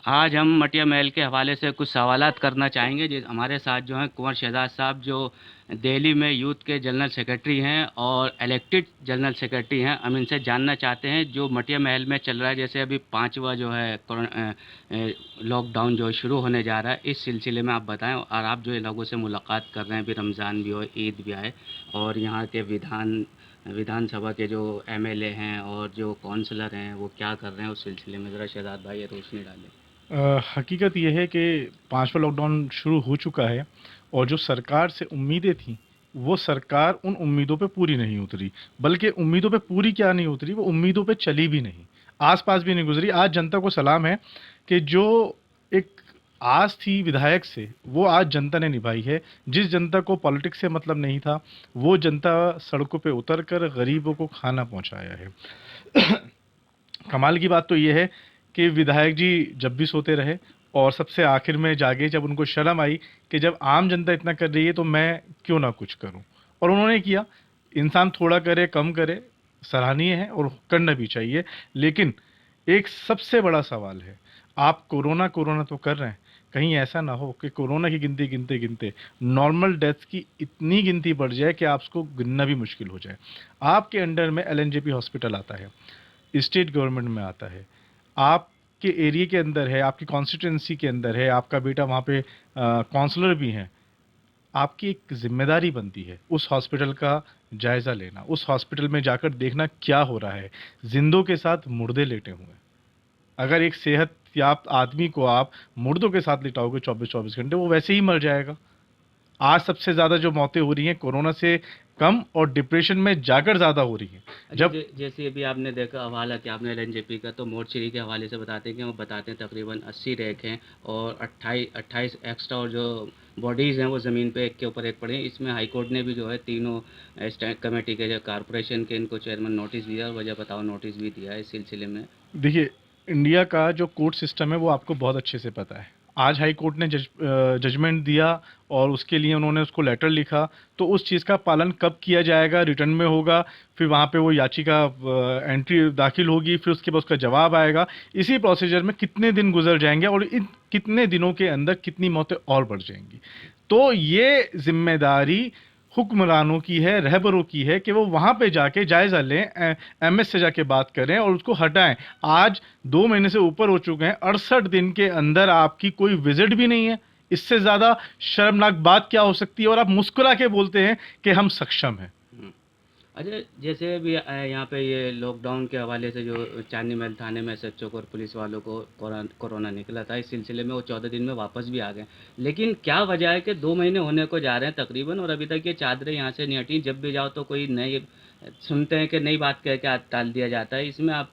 आज हम मटिया महल के हवाले से कुछ सवालात करना चाहेंगे। हमारे साथ जो हैं कुंवर शहजाद साहब, जो दिल्ली में यूथ के जनरल सेक्रेटरी हैं और इलेक्टेड जनरल सेक्रेटरी हैं। हम इनसे जानना चाहते हैं जो मटिया महल में चल रहा है, जैसे अभी पांचवा जो है लॉकडाउन जो शुरू होने जा रहा है, इस सिलसिले में आप बताएं। और आप जो इन लोगों से मुलाकात कर रहे हैं, अभी रमज़ान भी हो, ईद भी आए, और यहाँ के विधानसभा के जो एमएलए हैं और जो काउंसलर हैं वो क्या कर रहे हैं, उस सिलसिले में ज़रा शहजाद भाई ये रोशनी डालें। हकीकत यह है कि पांचवा लॉकडाउन शुरू हो चुका है और जो सरकार से उम्मीदें थी वो सरकार उन उम्मीदों पे पूरी नहीं उतरी, बल्कि उम्मीदों पे पूरी क्या नहीं उतरी, वो उम्मीदों पे चली भी नहीं, आसपास भी नहीं गुजरी। आज जनता को सलाम है कि जो एक आस थी विधायक से वो आज जनता ने निभाई है। जिस जनता को पॉलिटिक्स से मतलब नहीं था वो जनता सड़कों पे उतर कर गरीबों को खाना पहुंचाया है। कमाल की बात तो ये है कि विधायक जी जब भी सोते रहे और सबसे आखिर में जागे जब उनको शर्म आई कि जब आम जनता इतना कर रही है तो मैं क्यों ना कुछ करूं, और उन्होंने किया। इंसान थोड़ा करे कम करे सराहनीय है और करना भी चाहिए, लेकिन एक सबसे बड़ा सवाल है, आप कोरोना कोरोना तो कर रहे हैं, कहीं ऐसा ना हो कि कोरोना की गिनती गिनते गिनते नॉर्मल डेथ्स की इतनी गिनती बढ़ जाए कि आप उसको गिनना भी मुश्किल हो जाए। आपके अंडर में एलएनजेपी हॉस्पिटल आता है, स्टेट गवर्नमेंट में आता है, आपके एरिया के अंदर है, आपकी कॉन्स्टिट्यूंसी के अंदर है, आपका बेटा वहाँ पे काउंसलर भी हैं। आपकी एक जिम्मेदारी बनती है उस हॉस्पिटल का जायज़ा लेना, उस हॉस्पिटल में जाकर देखना क्या हो रहा है। जिंदों के साथ मुर्दे लेटे हुए हैं। अगर एक सेहत याफ्त आदमी को आप मुर्दों के साथ लिटाओगे 24-24 घंटे, वो वैसे ही मर जाएगा। आज सबसे ज़्यादा जो मौतें हो रही हैं कोरोना से कम और डिप्रेशन में जाकर ज़्यादा हो रही हैं। अच्छा, जब जैसे अभी आपने देखा हवाला कि आपने एलएनजेपी का, तो मोर्चरी के हवाले से बताते हैं कि वो बताते हैं तकरीबन 80 रैक हैं और 28 एक्स्ट्रा, और जो बॉडीज़ हैं वो ज़मीन पे एक के ऊपर एक पड़े हैं। इसमें हाई कोर्ट ने भी जो है तीनों स्टैंड कमेटी के, जो कारपोरेशन के, इनको चेयरमैन नोटिस दिया, और वजह बताओ नोटिस भी दिया है इस सिलसिले में। देखिए, इंडिया का जो कोर्ट सिस्टम है वो आपको बहुत अच्छे से पता है। आज हाई कोर्ट ने जजमेंट दिया और उसके लिए उन्होंने उसको लेटर लिखा, तो उस चीज़ का पालन कब किया जाएगा, रिटर्न में होगा, फिर वहाँ पे वो याचिका एंट्री दाखिल होगी, फिर उसके बाद उसका जवाब आएगा। इसी प्रोसीजर में कितने दिन गुजर जाएंगे और इन कितने दिनों के अंदर कितनी मौतें और बढ़ जाएंगी। तो ये जिम्मेदारी हुक्मरानों की है, रहबरों की है कि वो वहाँ पे जाके जायज़ा लें, एमएस से जाके बात करें और उसको हटाएं। आज 2 महीने से ऊपर हो चुके हैं, 68 दिन के अंदर आपकी कोई विजिट भी नहीं है। इससे ज़्यादा शर्मनाक बात क्या हो सकती है, और आप मुस्कुरा के बोलते हैं कि हम सक्षम हैं। हुँ। अच्छा, जैसे अभी यहाँ पे ये लॉकडाउन के हवाले से जो चांदनी महल थाने में एसएचओ को और पुलिस वालों को कोरोना निकला था, इस सिलसिले में वो 14 दिन में वापस भी आ गए। लेकिन क्या वजह है कि 2 महीने होने को जा रहे हैं तकरीबन, और अभी तक ये चादरें यहाँ से नहीं हटी। जब भी जाओ तो कोई नई सुनते हैं कि नई बात कह के टाल दिया जाता है। इसमें आप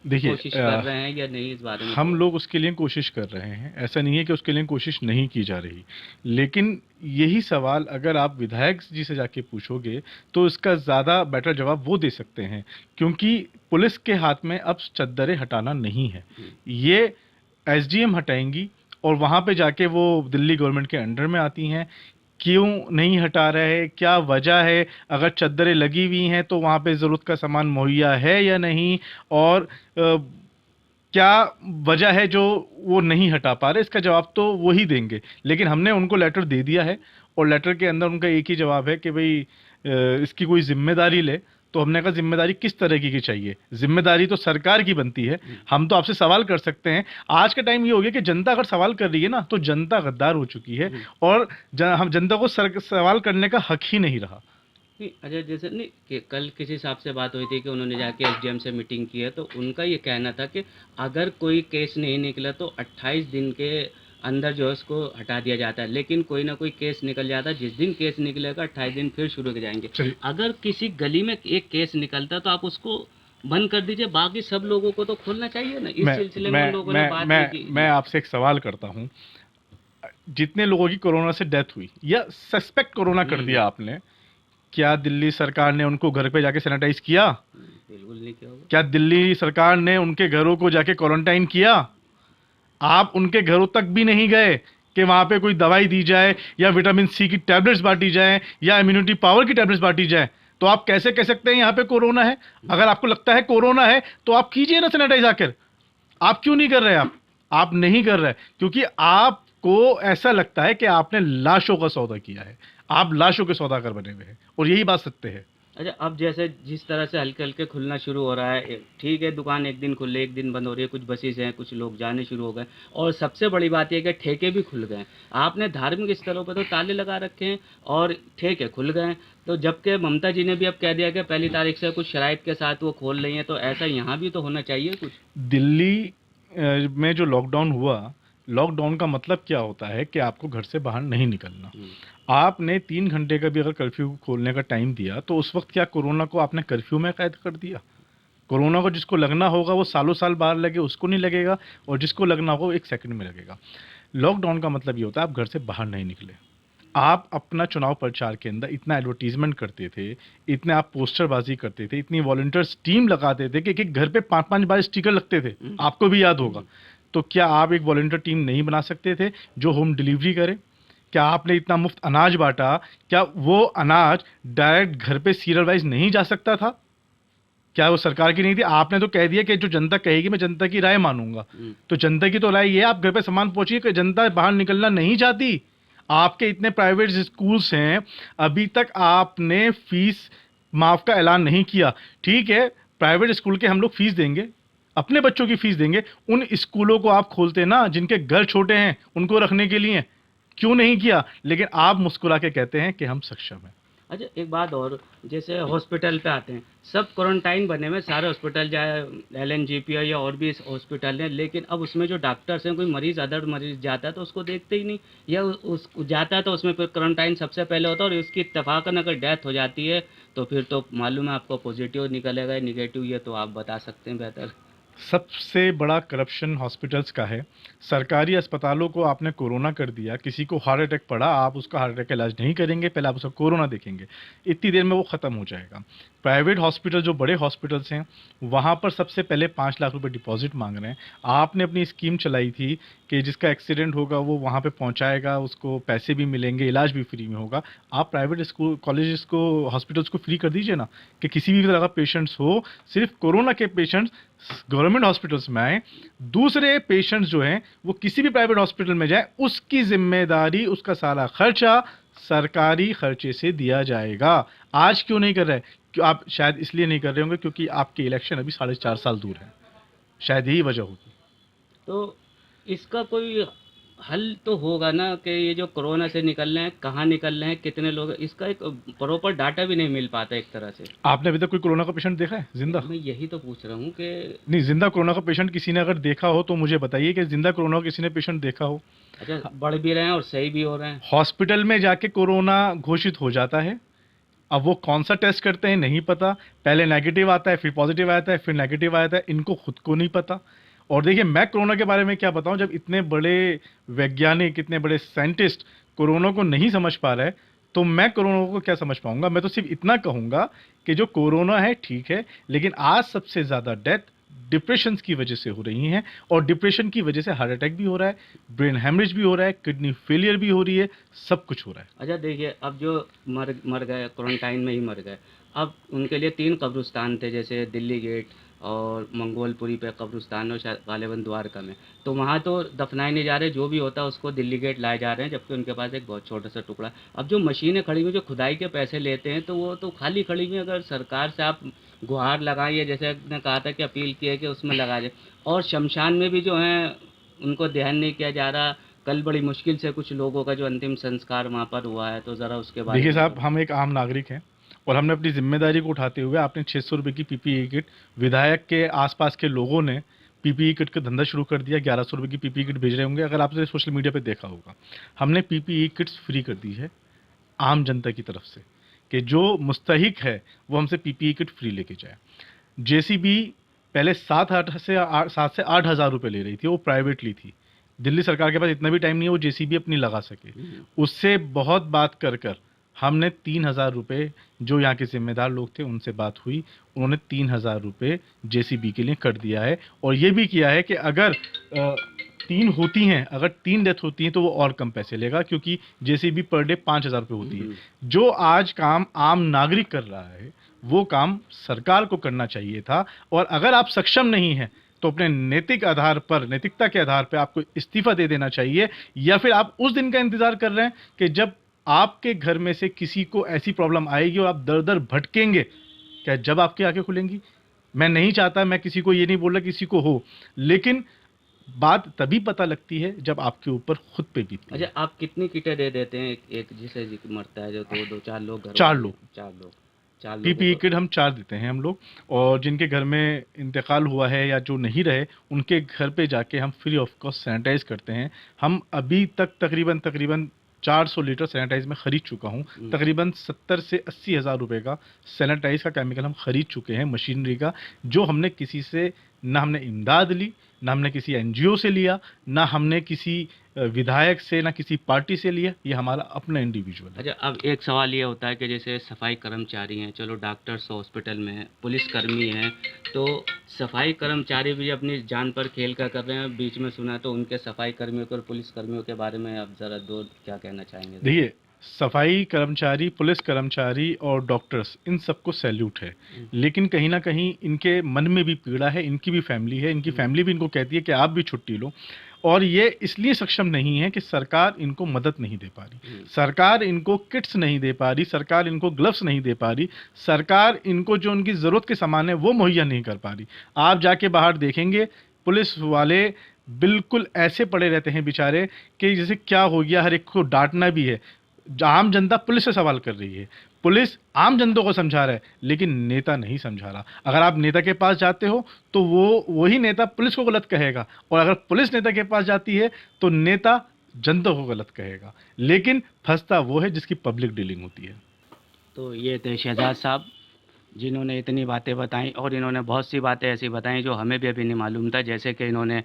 देखिए, कोशिश कर रहे हैं या नहीं, इस बारे में हम थोड़ा? लोग उसके लिए कोशिश कर रहे हैं, ऐसा नहीं है कि उसके लिए कोशिश नहीं की जा रही। लेकिन यही सवाल अगर आप विधायक जी से जाके पूछोगे तो इसका ज़्यादा बेटर जवाब वो दे सकते हैं, क्योंकि पुलिस के हाथ में अब चद्दरें हटाना नहीं है। हुँ। ये एसडीएम हटाएंगी और वहाँ पे जाके वो दिल्ली गवर्नमेंट के अंडर में आती हैं। क्यों नहीं हटा रहे, क्या वजह है, अगर चद्दरें लगी हुई हैं तो वहाँ पे ज़रूरत का सामान मुहैया है या नहीं, और क्या वजह है जो वो नहीं हटा पा रहे, इसका जवाब तो वो ही देंगे। लेकिन हमने उनको लेटर दे दिया है और लेटर के अंदर उनका एक ही जवाब है कि भाई इसकी कोई जिम्मेदारी ले। तो हमने कहा जिम्मेदारी किस तरह की चाहिए, जिम्मेदारी तो सरकार की बनती है। हुँ। हम तो आपसे सवाल कर सकते हैं। आज का टाइम ये हो गया कि जनता अगर सवाल कर रही है ना तो जनता गद्दार हो चुकी है, हुँ। और हम जनता को सवाल करने का हक ही नहीं रहा। नहीं, अच्छा, जैसे नहीं कि कल किसी साहब से बात हुई थी कि उन्होंने जाके एसडीएम से मीटिंग की है, तो उनका ये कहना था कि अगर कोई केस नहीं निकला तो 28 दिन के अंदर जो है उसको हटा दिया जाता है। लेकिन कोई ना कोई केस निकल जाता है, जिस दिन केस निकलेगा 28 दिन फिर शुरू हो जाएंगे। चलिए, अगर किसी गली में एक केस निकलता है तो आप उसको बंद कर दीजिए, बाकी सब लोगों को तो खोलना चाहिए ना। इस मैं सिलसिले में उन मैं लोगों ने मैं बात मैं भी की मैं जी। आपसे एक सवाल करता हूँ। जितने लोगों की कोरोना से डेथ हुई या सस्पेक्ट कोरोना कर हम्म। दिया आपने, क्या दिल्ली सरकार ने उनको घर पे जाके सैनिटाइज किया? बिल्कुल नहीं किया होगा। क्या दिल्ली सरकार ने उनके घरों को जाके क्वारंटाइन किया? आप उनके घरों तक भी नहीं गए कि वहां पे कोई दवाई दी जाए या विटामिन सी की टैबलेट्स बांटी जाए या इम्यूनिटी पावर की टैबलेट्स बांटी जाए। तो आप कैसे कह सकते हैं यहाँ पे कोरोना है? अगर आपको लगता है कोरोना है तो आप कीजिए ना सैनिटाइज आकर। आप क्यों नहीं कर रहे आप? आप नहीं कर रहे क्योंकि आपको ऐसा लगता है कि आपने लाशों का सौदा किया है, आप लाशों के सौदागर बने हुए हैं, और यही बात सत्य है। अच्छा, अब जैसे जिस तरह से हल्के-हल्के खुलना शुरू हो रहा है, ठीक है, दुकान एक दिन खुल रही है, एक दिन बंद हो रही है, कुछ बसेज़ हैं, कुछ लोग जाने शुरू हो गए और सबसे बड़ी बात ये है कि ठेके भी खुल गए हैं। आपने धार्मिक स्थलों पे तो ताले लगा रखे हैं और ठेके खुल गए हैं। तो जबकि ममता जी ने भी अब कह दिया कि पहली तारीख से कुछ शराइत के साथ वो खोल रही हैं, तो ऐसा यहाँ भी तो होना चाहिए कुछ? दिल्ली में जो लॉकडाउन हुआ, लॉकडाउन का मतलब क्या होता है कि आपको घर से बाहर नहीं निकलना। हुँ, आपने 3 घंटे का भी अगर कर्फ्यू खोलने का टाइम दिया तो उस वक्त क्या कोरोना को आपने कर्फ्यू में कैद कर दिया? कोरोना को जिसको लगना होगा वो सालों साल बाहर लगे उसको नहीं लगेगा, और जिसको लगना होगा वो 1 सेकंड में लगेगा। लॉकडाउन का मतलब ये होता है आप घर से बाहर नहीं निकले। आप अपना चुनाव प्रचार के अंदर इतना एडवर्टीजमेंट करते थे, इतने आप पोस्टरबाजी करते थे, इतनी वॉलंटियर्स टीम लगाते थे कि एक घर पे 5-5 बार स्टिकर लगते थे, हुँ, आपको भी याद होगा। हुँ। तो क्या आप एक वॉलंटियर टीम नहीं बना सकते थे जो होम डिलीवरी करे? क्या आपने इतना मुफ्त अनाज बांटा, क्या वो अनाज डायरेक्ट घर पे सीरियल वाइज नहीं जा सकता था? क्या वो सरकार की नहीं थी? आपने तो कह दिया कि जो जनता कहेगी मैं जनता की राय मानूंगा। हुँ। तो जनता की तो राय ये है आप घर पे सामान पहुंचिए कि जनता बाहर निकलना नहीं चाहती। आपके इतने प्राइवेट स्कूल्स हैं, अभी तक आपने फीस माफ का ऐलान नहीं किया। ठीक है, प्राइवेट स्कूल के हम लोग फीस देंगे, अपने बच्चों की फीस देंगे। उन स्कूलों को आप खोलते ना जिनके घर छोटे हैं उनको रखने के लिए, क्यों नहीं किया? लेकिन आप मुस्कुरा के कहते हैं कि हम सक्षम हैं। अच्छा, एक बात और, जैसे हॉस्पिटल पे आते हैं, सब क्वारंटाइन बने हुए हैं, सारे हॉस्पिटल, चाहे एलएनजेपी या और भी हॉस्पिटल हैं, लेकिन अब उसमें जो डॉक्टर्स हैं, कोई मरीज अदर मरीज जाता है तो उसको देखते ही नहीं, या उस जाता है तो उसमें फिर क्वारंटाइन सबसे पहले होता है और उसकी इत्तेफाकन अगर डेथ हो जाती है तो फिर तो मालूम है आपको, पॉजिटिव निकलेगा या निगेटिव, ये तो आप बता सकते हैं बेहतर। सबसे बड़ा करप्शन हॉस्पिटल्स का है। सरकारी अस्पतालों को आपने कोरोना कर दिया, किसी को हार्ट अटैक पड़ा, आप उसका हार्ट अटैक का इलाज नहीं करेंगे, पहले आप उसका कोरोना देखेंगे। इतनी देर में वो ख़त्म हो जाएगा। प्राइवेट हॉस्पिटल जो बड़े हॉस्पिटल्स हैं, वहाँ पर सबसे पहले 5 लाख रुपए डिपॉज़िट माँग रहे हैं। आपने अपनी स्कीम चलाई थी कि जिसका एक्सीडेंट होगा वो वहाँ पे पहुँचाएगा, उसको पैसे भी मिलेंगे, इलाज भी फ्री में होगा। आप प्राइवेट स्कूल कॉलेजेस को, हॉस्पिटल्स को फ्री कर दीजिए ना, कि किसी भी तरह का पेशेंट्स हो, सिर्फ कोरोना के पेशेंट्स गवर्नमेंट हॉस्पिटल्स में आए, दूसरे पेशेंट्स जो हैं वो किसी भी प्राइवेट हॉस्पिटल में जाए, उसकी जिम्मेदारी, उसका सारा खर्चा सरकारी खर्चे से दिया जाएगा। आज क्यों नहीं कर रहे? क्यों? आप शायद इसलिए नहीं कर रहे होंगे क्योंकि आपके इलेक्शन अभी 4.5 साल दूर है, शायद यही वजह होगी। तो इसका कोई हल तो होगा ना, कि ये जो कोरोना से निकल रहे हैं, कहाँ निकल रहे हैं, कितने लोग, इसका एक प्रॉपर डाटा भी नहीं मिल पाता एक तरह से। आपने अभी तक कोई कोरोना का पेशेंट देखा है जिंदा? मैं यही तो पूछ रहा हूँ कि नहीं, जिंदा कोरोना का पेशेंट किसी ने अगर देखा हो तो मुझे बताइए कि जिंदा कोरोना का किसी ने पेशेंट देखा हो। अच्छा, बढ़ भी रहे हैं और सही भी हो रहे हैं। हॉस्पिटल में जाके कोरोना घोषित हो जाता है, अब वो कौन सा टेस्ट करते हैं नहीं पता, पहले नेगेटिव आता है, फिर पॉजिटिव आता है, फिर नेगेटिव आता है, इनको खुद को नहीं पता। और देखिए, मैं कोरोना के बारे में क्या बताऊं, जब इतने बड़े वैज्ञानिक, इतने बड़े साइंटिस्ट कोरोना को नहीं समझ पा रहे, तो मैं कोरोना को क्या समझ पाऊंगा? मैं तो सिर्फ इतना कहूंगा कि जो कोरोना है ठीक है, लेकिन आज सबसे ज़्यादा डेथ डिप्रेशन की वजह से हो रही हैं, और डिप्रेशन की वजह से हार्ट अटैक भी हो रहा है, ब्रेन हेमरेज भी हो रहा है, किडनी फेलियर भी हो रही है, सब कुछ हो रहा है। अच्छा, देखिए, अब जो मर मर गए, क्वारंटाइन में ही मर गए, अब उनके लिए 3 कब्रिस्तान थे, जैसे दिल्ली गेट और मंगोलपुरी पे कब्रिस्तान और शायद गालिबन द्वारका में। तो वहाँ तो दफनाए नहीं जा रहे, जो भी होता है उसको दिल्ली गेट लाए जा रहे हैं, जबकि उनके पास एक बहुत छोटा-सा टुकड़ा है। अब जो मशीनें खड़ी हुई, जो खुदाई के पैसे लेते हैं, तो वो तो खाली खड़ी हुई हैं। अगर सरकार से आप गुहार लगाएँ, या जैसे आपने कहा था कि अपील की है कि उसमें लगा दें, और शमशान में भी जो है उनको ध्यान नहीं किया जा रहा। कल बड़ी मुश्किल से कुछ लोगों का जो अंतिम संस्कार वहाँ पर हुआ है, तो ज़रा उसके बारे देखिए में साहब, बताओ। हम एक आम नागरिक हैं, और हमने अपनी जिम्मेदारी को उठाते हुए आपने 600 रुपये की पीपीई किट, विधायक के आसपास के लोगों ने पीपीई किट का धंधा शुरू कर दिया, 1100 रुपये की पीपीई किट भेज रहे होंगे, अगर आपने सोशल मीडिया पे देखा होगा। हमने पीपीई किट्स फ्री कर दी है आम जनता की तरफ से, कि जो मुस्तहिक है वो हमसे पीपीई किट फ्री लेके जाए। जेसीबी पहले 7 से 8 हज़ार रुपये ले रही थी, वो प्राइवेटली थी। दिल्ली सरकार के पास इतना भी टाइम नहीं है वो जेसीबी अपनी लगा सके। हुँ। उससे बहुत बात कर कर हमने 3,000 रुपये, जो यहाँ के जिम्मेदार लोग थे उनसे बात हुई, उन्होंने 3,000 रुपये जेसीबी के लिए कर दिया है। और ये भी किया है कि अगर 3 डेथ होती हैं तो वो और कम पैसे लेगा, क्योंकि जेसीबी पर डे 5,000 रुपये होती है। हुँ। जो आज काम आम नागरिक कर रहा है वो काम सरकार को करना चाहिए था। और अगर आप सक्षम नहीं हैं तो अपने नैतिक आधार पर, नैतिकता के आधार पर आपको इस्तीफा दे देना चाहिए, या फिर आप उस दिन का इंतजार कर रहे हैं कि जब आपके घर में से किसी को ऐसी प्रॉब्लम आएगी और आप दर दर भटकेंगे, क्या जब आपकी आंखें खुलेंगी? मैं नहीं चाहता, मैं किसी को ये नहीं बोल रहा किसी को हो, लेकिन बात तभी पता लगती है जब आपके ऊपर खुद पे बीतती है। अच्छा, आप कितनी किटें दे देते हैं एक जिसे मरता है जो दो चार लोग घर चार वाले? लोग। चार लोगों पीपीई को। किट हम 4 देते हैं हम लोग, और जिनके घर में इंतकाल हुआ है या जो नहीं रहे, उनके घर पे जाके हम फ्री ऑफ कॉस्ट सैनिटाइज करते हैं। हम अभी तक तकरीबन 400 लीटर सैनिटाइज में खरीद चुका हूँ। तकरीबन 70 से 80 हज़ार रुपए का सैनिटाइज का केमिकल हम खरीद चुके हैं, मशीनरी का, जो हमने किसी से, ना हमने इमदाद ली, ना हमने किसी एनजीओ से लिया, ना हमने किसी विधायक से, ना किसी पार्टी से लिया, ये हमारा अपना इंडिविजुअल है। अच्छा, अब एक सवाल ये होता है कि जैसे सफाई कर्मचारी हैं, चलो डॉक्टर्स हॉस्पिटल में हैं, पुलिसकर्मी हैं, तो सफाई कर्मचारी भी अपनी जान पर खेल कर रहे हैं। बीच में सुना तो उनके सफाई कर्मियों के और पुलिसकर्मियों के बारे में आप ज़रा दो क्या कहना चाहेंगे? देखिए, सफाई कर्मचारी, पुलिस कर्मचारी और डॉक्टर्स, इन सबको सैल्यूट है, लेकिन कहीं ना कहीं इनके मन में भी पीड़ा है, इनकी भी फैमिली है, इनकी फैमिली भी इनको कहती है कि आप भी छुट्टी लो, और ये इसलिए सक्षम नहीं है कि सरकार इनको मदद नहीं दे पा रही, सरकार इनको किट्स नहीं दे पा रही, सरकार इनको ग्लव्स नहीं दे पा रही, सरकार इनको जो उनकी ज़रूरत के सामान है वो मुहैया नहीं कर पा रही। आप जाके बाहर देखेंगे, पुलिस वाले बिल्कुल ऐसे पड़े रहते हैं बेचारे कि जैसे क्या हो गया, हर एक को डांटना भी है। आम जनता पुलिस से सवाल कर रही है, पुलिस आम जनता को समझा रहा है, लेकिन नेता नहीं समझा रहा। अगर आप नेता के पास जाते हो तो वो वही नेता पुलिस को गलत कहेगा, और अगर पुलिस नेता के पास जाती है तो नेता जनता को गलत कहेगा, लेकिन फंसता वो है जिसकी पब्लिक डीलिंग होती है। तो ये थे शहजाद साहब, जिन्होंने इतनी बातें बताई, और इन्होंने बहुत सी बातें ऐसी बताई जो हमें भी अभी नहीं मालूम था। जैसे कि इन्होंने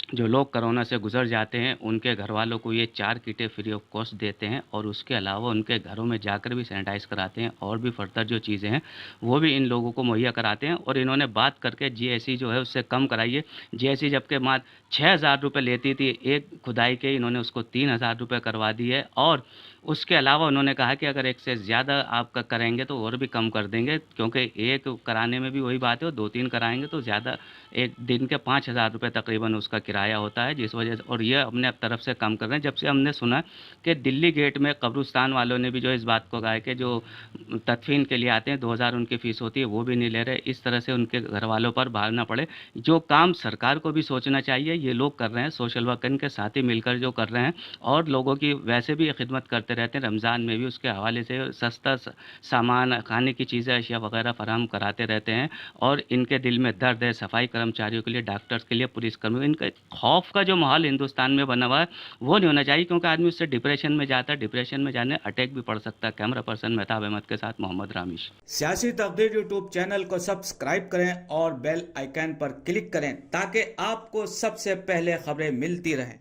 जो लोग कोरोना से गुजर जाते हैं उनके घर वालों को ये 4 किटें फ्री ऑफ कॉस्ट देते हैं, और उसके अलावा उनके घरों में जाकर भी सैनिटाइज़ कराते हैं, और भी फर्दर जो चीज़ें हैं वो भी इन लोगों को मुहैया कराते हैं। और इन्होंने बात करके जीएसटी जो है उससे कम कराइए। जीएसटी जबकि मात्र 6,000 रुपये लेती थी एक खुदाई के, इन्होंने उसको 3,000 रुपये करवा दी है। और उसके अलावा उन्होंने कहा कि अगर एक से ज़्यादा आप करेंगे तो और भी कम कर देंगे, क्योंकि एक कराने में भी वही बात है, और 2-3 कराएंगे तो ज़्यादा, एक दिन के 5,000 रुपये तकरीबन उसका किराया होता है, जिस वजह से, और ये अपने तरफ से कम कर रहे हैं। जब से हमने सुना कि दिल्ली गेट में कब्रिस्तान वालों ने भी जो इस बात को कहा है कि जो तदफीन के लिए आते हैं 2,000 उनकी फ़ीस होती है, वो भी नहीं ले रहे। इस तरह से उनके घर वालों पर भागना पड़े। जो काम सरकार को भी सोचना चाहिए, ये लोग कर रहे हैं, सोशल वर्कर के साथ ही मिलकर जो कर रहे हैं, और लोगों की वैसे भी खिदमत करते रहते हैं, रमज़ान में भी उसके हवाले से सस्ता सामान, खाने की चीज़ें, अशिया वगैरह फराहम कराते रहते हैं। और इनके दिल में दर्द है सफाई कर्मचारियों के लिए, डॉक्टर्स के लिए, पुलिसकर्मियों, इनका खौफ का जो माहौल हिंदुस्तान में बना हुआ है वो नहीं होना चाहिए, क्योंकि आदमी उससे डिप्रेशन में जाता है, डिप्रेशन में जाने अटैक भी पड़ सकता है। कैमरा पर्सन मेहताब अहमद के साथ मोहम्मद रामिश। सियासी तकदीर यूट्यूब चैनल को सब्सक्राइब करें और बेल आइकन पर क्लिक करें ताकि आपको सबसे पहले खबरें मिलती रहें।